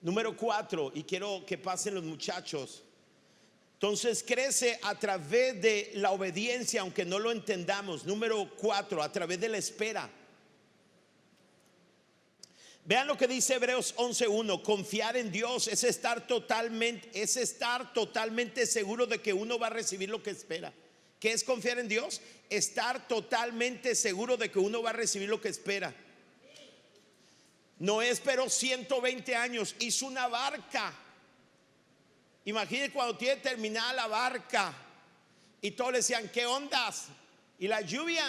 Número 4, y quiero que pasen los muchachos. Entonces crece a través de la obediencia, aunque no lo entendamos. Número 4, a través de la espera. Vean lo que dice Hebreos 11:1. Confiar en Dios es estar totalmente seguro de que uno va a recibir lo que espera. ¿Qué es confiar en Dios? Estar totalmente seguro de que uno va a recibir lo que espera. Noé esperó 120 años, hizo una barca. Imagínense cuando tiene terminada la barca y todos le decían, ¿qué ondas? ¿Y la lluvia?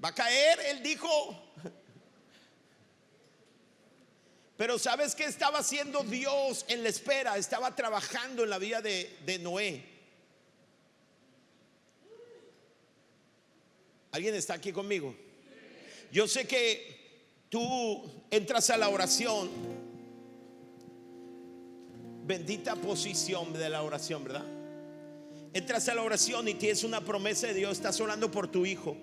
¿Va a caer? Él dijo. Pero ¿sabes qué estaba haciendo Dios en la espera? Estaba trabajando en la vida de Noé. ¿Alguien está aquí conmigo? Yo sé que tú entras a la oración. Bendita posición de la oración, ¿verdad? Entras a la oración y tienes una promesa de Dios. Estás orando por tu hijo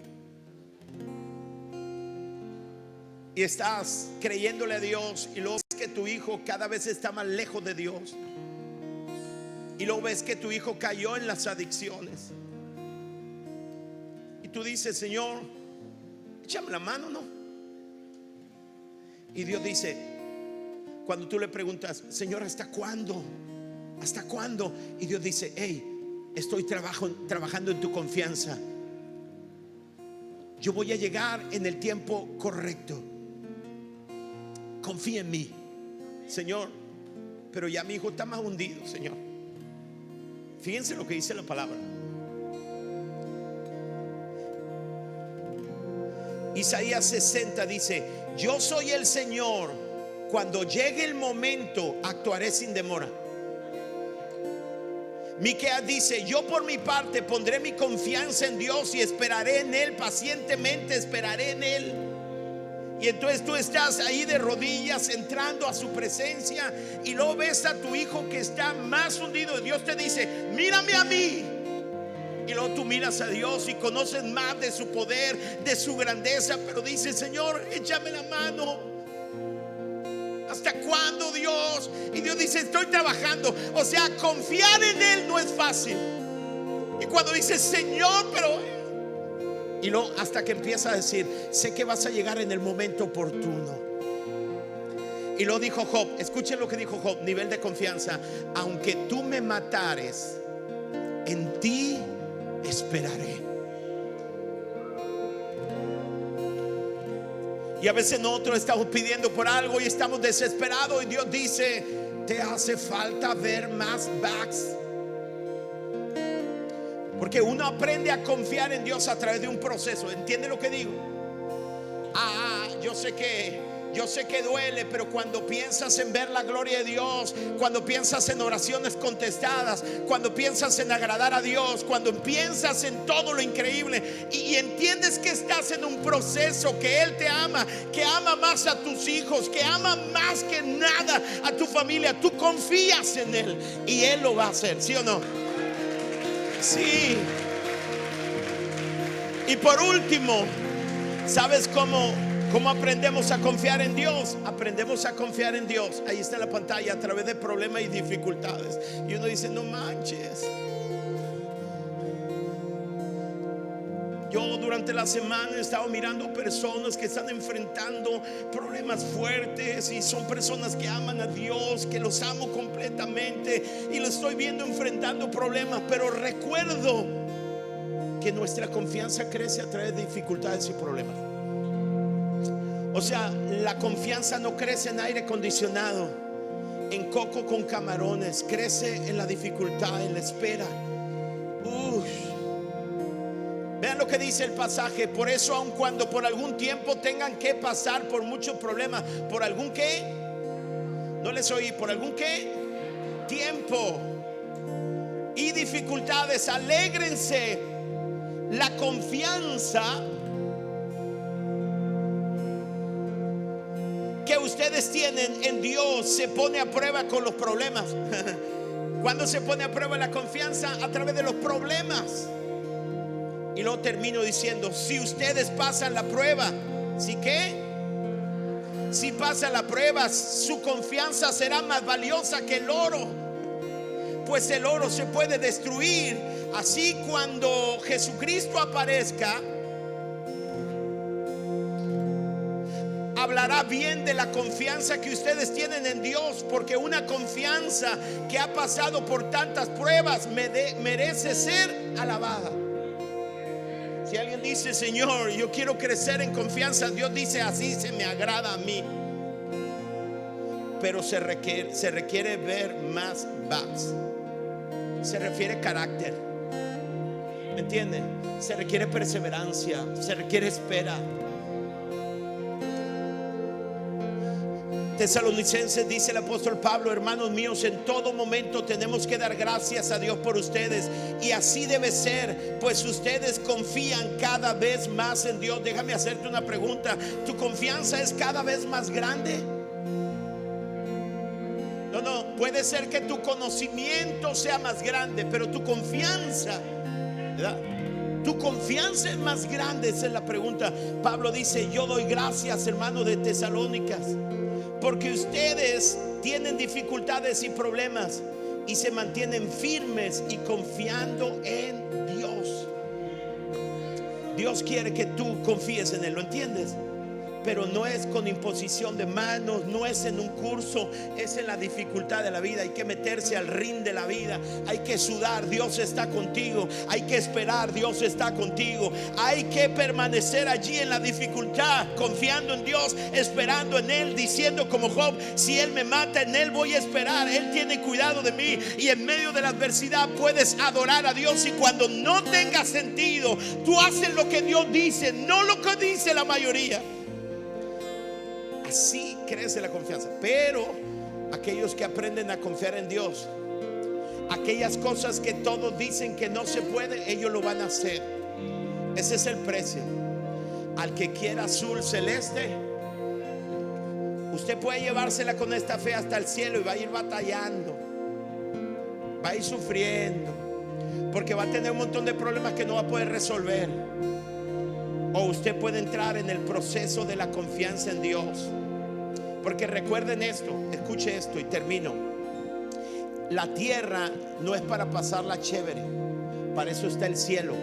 y estás creyéndole a Dios, y luego ves que tu hijo cada vez está más lejos de Dios, y luego ves que tu hijo cayó en las adicciones, y tú dices, Señor, échame la mano, ¿no? Y Dios dice, cuando tú le preguntas, Señor, ¿hasta cuándo? ¿Hasta cuándo? Y Dios dice, hey, estoy trabajando en tu confianza. Yo voy a llegar en el tiempo correcto. Confía en mí, Señor. Pero ya mi hijo está más hundido, Señor. Fíjense lo que dice la palabra. Isaías 60 dice, yo soy el Señor, cuando llegue el momento actuaré sin demora. Miqueas dice, yo por mi parte pondré mi confianza en Dios y esperaré en Él, pacientemente esperaré en Él. Y entonces tú estás ahí de rodillas entrando a su presencia, y luego ves a tu hijo que está más hundido. Dios te dice, mírame a mí. Y luego tú miras a Dios y conoces más de su poder, de su grandeza, pero dices, Señor, échame la mano. ¿Hasta cuándo, Dios? Y Dios dice, estoy trabajando. O sea, confiar en Él no es fácil. Y cuando dices, Señor, pero... Y luego hasta que empieza a decir, sé que vas a llegar en el momento oportuno. Y lo dijo Job. Escuchen lo que dijo Job, nivel de confianza. Aunque tú me matares, en ti esperaré. Y a veces nosotros estamos pidiendo por algo y estamos desesperados, y Dios dice, te hace falta ver más backs. Porque uno aprende a confiar en Dios a través de un proceso. ¿Entiende lo que digo? Yo sé que duele, pero cuando piensas en ver la gloria de Dios, cuando piensas en oraciones contestadas, cuando piensas en agradar a Dios, cuando piensas en todo lo increíble y entiendes que estás en un proceso, que Él te ama, que ama más a tus hijos, que ama más que nada a tu familia, tú confías en Él y Él lo va a hacer, ¿sí o no? Sí. Y por último, ¿sabes cómo aprendemos a confiar en Dios? Aprendemos a confiar en Dios. Ahí está la pantalla, a través de problemas y dificultades. Y uno dice, no manches. Yo durante la semana he estado mirando personas que están enfrentando problemas fuertes, y son personas que aman a Dios, que los amo completamente, y lo estoy viendo enfrentando problemas. Pero recuerdo que nuestra confianza crece a través de dificultades y problemas. O sea, la confianza no crece en aire acondicionado, en coco con camarones. Crece en la dificultad, en la espera. Vean lo que dice el pasaje. Por eso, aun cuando por algún tiempo tengan que pasar por muchos problemas, ¿por algún qué? No les oí. ¿Por algún qué? Tiempo y dificultades, alégrense. La confianza que ustedes tienen en Dios se pone a prueba con los problemas. ¿Cuándo se pone a prueba la confianza? A través de los problemas. Y luego termino diciendo, si ustedes pasan la prueba, ¿sí qué? Si pasan la prueba, su confianza será más valiosa que el oro. pues el oro se puede destruir. Así cuando Jesucristo aparezca, hablará bien de la confianza que ustedes tienen en Dios, porque una confianza que ha pasado por tantas pruebas merece ser alabada. Si alguien dice: Señor, yo quiero crecer en confianza, Dios dice: así se me agrada a mí. Pero se requiere ver más backs. Se refiere carácter, ¿me entiende? Se requiere perseverancia, se requiere espera. Tesalonicenses dice el apóstol Pablo: hermanos míos, en todo momento tenemos que dar gracias a Dios por ustedes, y así debe ser, pues ustedes confían cada vez más en Dios. Déjame hacerte una pregunta: ¿tu confianza es cada vez más grande? No, puede ser que tu conocimiento sea más grande, pero tu confianza, ¿verdad? Tu confianza es más grande. Esa es la pregunta. Pablo dice: yo doy gracias, hermanos de Tesalónicas, porque ustedes tienen dificultades y problemas y se mantienen firmes y confiando en Dios. Dios quiere que tú confíes en Él, ¿lo entiendes? Pero no es con imposición de manos, no es en un curso, es en la dificultad de la vida. Hay que meterse al ring de la vida, hay que sudar, Dios está contigo. Hay que esperar, Dios está contigo. Hay que permanecer allí en la dificultad, confiando en Dios, esperando en Él, diciendo como Job: si Él me mata, en Él voy a esperar, Él tiene cuidado de mí. Y en medio de la adversidad puedes adorar a Dios, y cuando no tenga sentido, tú haces lo que Dios dice, no lo que dice la mayoría. Así crece la confianza. Pero aquellos que aprenden a confiar en Dios, aquellas cosas que todos dicen que no se puede, ellos lo van a hacer. Ese es el precio. Al que quiera azul celeste, usted puede llevársela con esta fe hasta el cielo, y va a ir batallando, va a ir sufriendo, porque va a tener un montón de problemas que no va a poder resolver. O usted puede entrar en el proceso de la confianza en Dios. Porque recuerden esto, escuche esto y termino. La tierra no es para pasarla chévere, para eso está el cielo.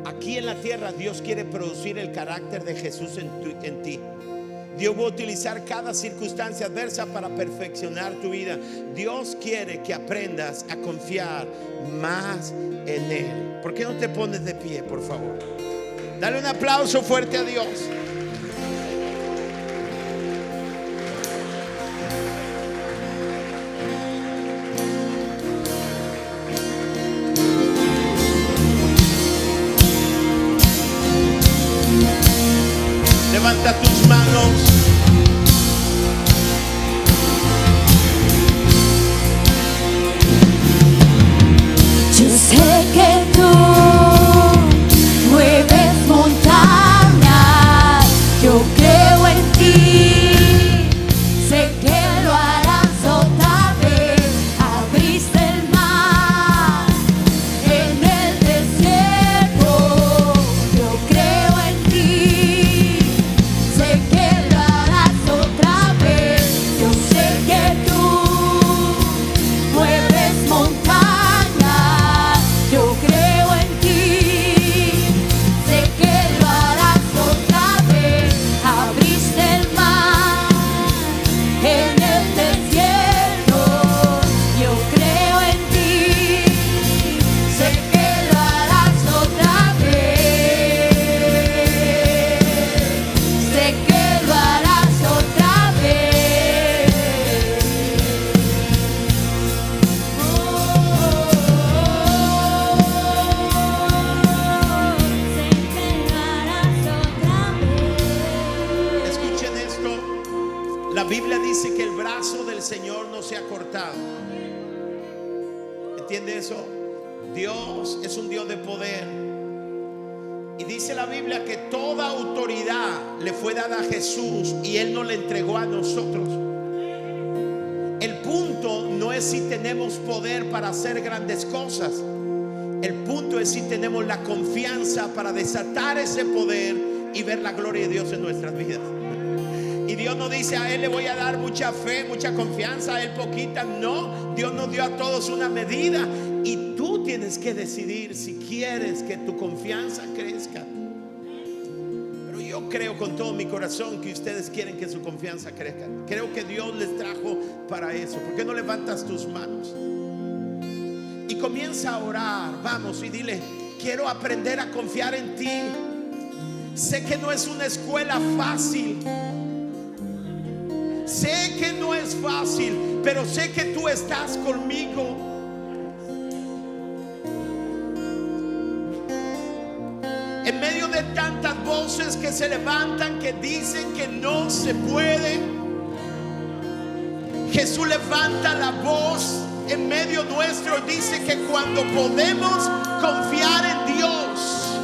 Aquí en la tierra Dios quiere producir el carácter de Jesús en ti. Dios va a utilizar cada circunstancia adversa para perfeccionar tu vida. Dios quiere que aprendas a confiar más en Él. ¿Por qué no te pones de pie, por favor? Dale un aplauso fuerte a Dios. Levanta tus manos. Yo sé que tú mueves montañas, yo creo en ti, sé que lo harás otra vez. Abriste el mar en el desierto, yo creo en ti, sé que lo harás otra vez. Yo sé que tú mueves montañas, yo creo en ti, sé que lo harás otra vez. Abriste el mar en el desierto, yo creo en ti, sé que lo harás otra vez, sé que lo harás otra vez. Escuchen esto. La Biblia dice que el brazo del Señor no se ha cortado. ¿Entiende eso? Dios es un Dios de poder. Y dice la Biblia que toda autoridad le fue dada a Jesús y Él nos la entregó a nosotros. El punto no es si tenemos poder para hacer grandes cosas. El punto es si tenemos la confianza para desatar ese poder y ver la gloria de Dios en nuestras vidas. Y Dios no dice: a él le voy a dar mucha fe, mucha confianza, a él poquita. No, Dios nos dio a todos una medida. Y tú tienes que decidir si quieres que tu confianza crezca. Pero yo creo con todo mi corazón que ustedes quieren que su confianza crezca. Creo que Dios les trajo para eso. ¿Por qué no levantas tus manos y comienza a orar? Vamos y dile: quiero aprender a confiar en ti. Sé que no es una escuela fácil. Sé que no es fácil, pero sé que tú estás conmigo. En medio de tantas voces que se levantan, que dicen que no se puede, Jesús levanta la voz en medio nuestro. Dice que cuando podemos confiar en Dios,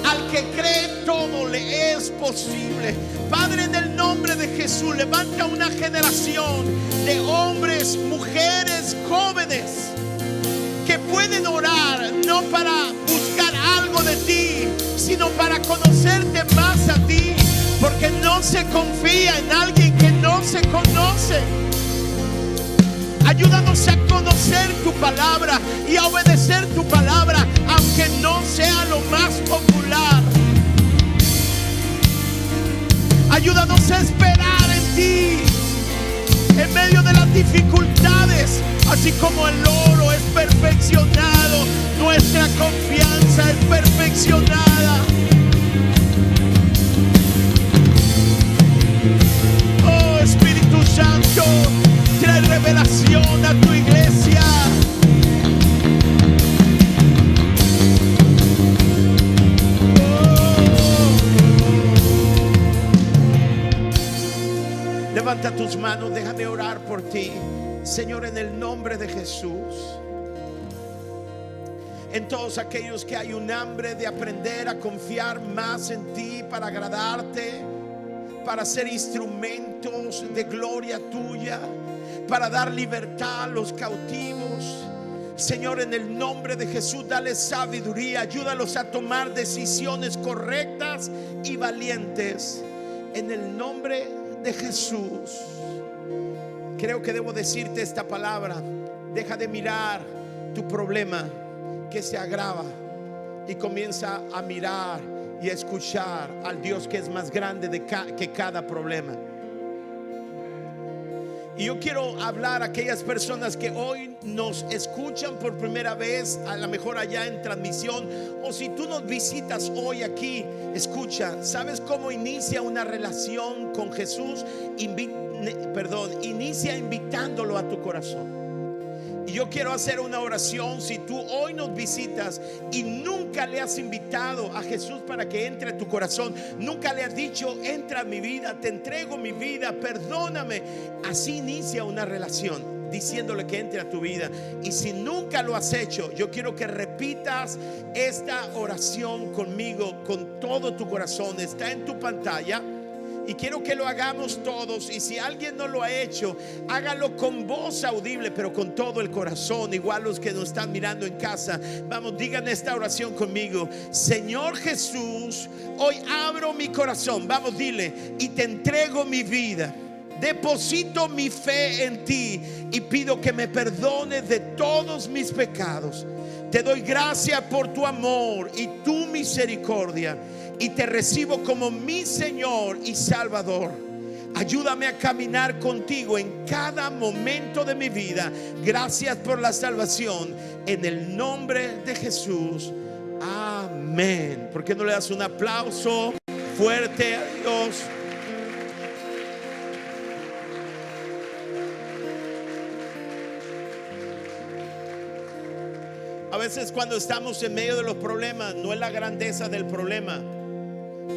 al que cree todo le es posible. Padre, en el nombre de Jesús, levanta una generación de hombres, mujeres, jóvenes que pueden orar no para buscar algo de ti, sino para conocerte más a ti, porque no se confía en alguien que no se conoce. Ayúdanos a conocer tu palabra y a obedecer tu palabra, aunque no sea lo más popular. Ayúdanos a esperar en ti en medio de las dificultades. Así como el oro es perfeccionado, nuestra confianza es perfeccionada. Oh, Espíritu Santo, trae revelación a tu iglesia. Levanta tus manos, déjame orar por ti. Señor, en el nombre de Jesús, en todos aquellos que hay un hambre de aprender a confiar más en ti para agradarte, para ser instrumentos de gloria tuya, para dar libertad a los cautivos. Señor, en el nombre de Jesús, dale sabiduría, ayúdalos a tomar decisiones correctas y valientes. En el nombre de Jesús. Creo que debo decirte esta palabra: deja de mirar tu problema que se agrava y comienza a mirar y a escuchar al Dios que es más grande que cada problema. Y yo quiero hablar a aquellas personas que hoy nos escuchan por primera vez, a lo mejor allá en transmisión, o si tú nos visitas hoy aquí. Escucha, ¿sabes cómo inicia una relación con Jesús? Inicia invitándolo a tu corazón. Y yo quiero hacer una oración. Si tú hoy nos visitas y nunca le has invitado a Jesús para que entre a tu corazón, nunca le has dicho: entra a mi vida, te entrego mi vida, perdóname. Así inicia una relación, diciéndole que entre a tu vida. Y si nunca lo has hecho, yo quiero que repitas esta oración conmigo con todo tu corazón. Está en tu pantalla y quiero que lo hagamos todos. Y si alguien no lo ha hecho, hágalo con voz audible, pero con todo el corazón. Igual los que nos están mirando en casa, vamos, digan esta oración conmigo: Señor Jesús, hoy abro mi corazón. Vamos, dile: y te entrego mi vida. Deposito mi fe en ti y pido que me perdones de todos mis pecados. Te doy gracias por tu amor y tu misericordia, y te recibo como mi Señor y Salvador. Ayúdame a caminar contigo en cada momento de mi vida. Gracias por la salvación, en el nombre de Jesús. Amén. ¿Por qué no le das un aplauso fuerte a Dios? A veces cuando estamos en medio de los problemas, no es la grandeza del problema,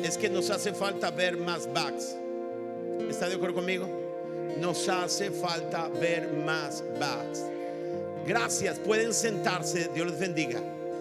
es que nos hace falta ver más backs. ¿Está de acuerdo conmigo? Nos hace falta ver más backs. Gracias, pueden sentarse, Dios les bendiga.